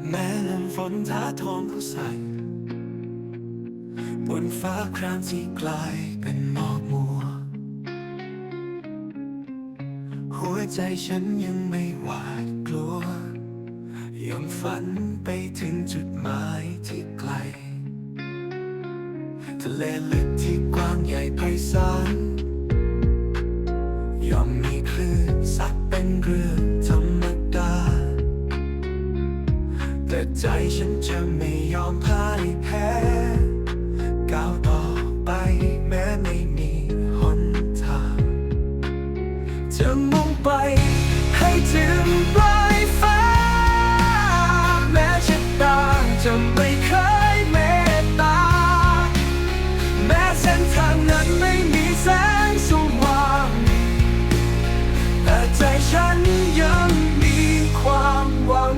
แม้ลมฝนท้าทองผู้ใส่บนฟ้าครามที่กลายเป็นหมอกมัวหัวใจฉันยังไม่หวาดกลัวยังฝันไปถึงจุดหมายที่ไกลทะเลลึกที่กว้างใหญ่ไพศาลย่อมมีคลื่นซัดเป็นเรื่องธรรมดาแต่ใจฉันจะไม่ยอมพ่ายแพ้ก้าวต่อไปแม้ไม่มีหนทางจะมุ่งไปให้ถึงปลายฟ้าแม้ชะตาจะไม่เคยเมตตาแม้เส้นทางนั้นไม่มีแสงสว่างแต่ใจฉันยังมีความหวัง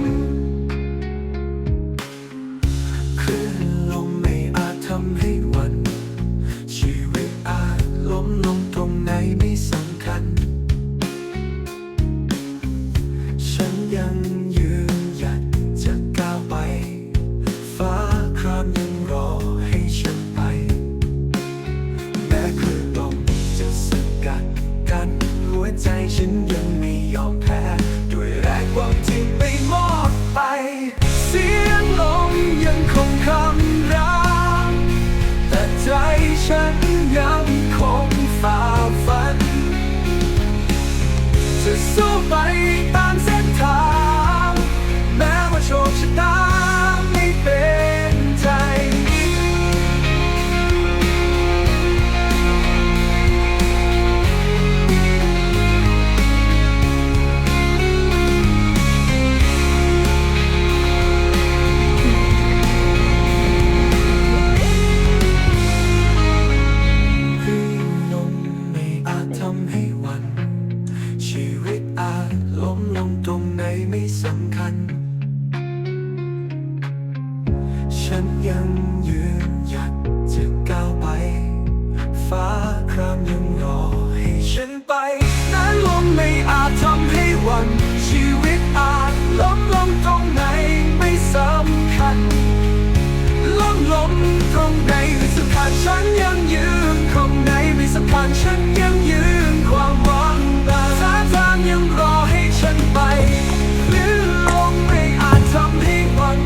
คลื่นลมไม่อาจทำให้หวั่นชีวิตอาจล้มลงตรงไหนไม่สำคัญฉันยังยืนหยัดจะก้าวไปฟ้าครามยังรอให้ฉันไปแม้คลื่นลมจะสกัดกันหัวใจฉันยังไม่ยอมแพ้ด้วยแรงหวังที่ไม่มอบไปเสียงลมยังคงคำรามแต่ใจฉันยังคงฝ่าฟันจะสู้ไปตามเส้นทางแม้ว่าโชคชะตาไม่เป็นใจลมไม่อาจทำให้หวั่นชีวิตอาจล้มลงตรงไหนไม่สำคัญฉันยังยืนหยัดจะก้าวไปฟ้าครามยังรอให้ฉันไปนั้นลมไม่อาจทำให้หวั่นชีวิตอาจล้มลงตรงไหนไม่สำคัญล้มลงตรงไหนไม่สำคัญฉันยังยืนตรงไหนไม่สำคัญฉันยังยืนความหวังฟ้าทางยังรอให้ฉันไปหรือลมไม่อาจทำให้หวั่น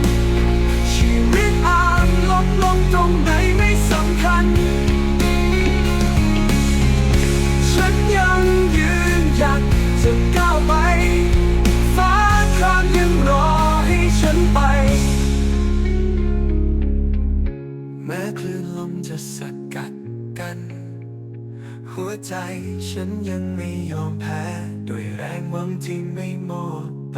ชีวิตอาจล้มลงตรงไหนไม่สำคัญฉันยังยืนหยัดจะก้าวไปฟ้าครามยังรอให้ฉันไปแม้คลื่นลมจะสกัดกันหัวใจฉันยังไม่ยอมแพ้ด้วยแรงหวังที่ไม่หมดไป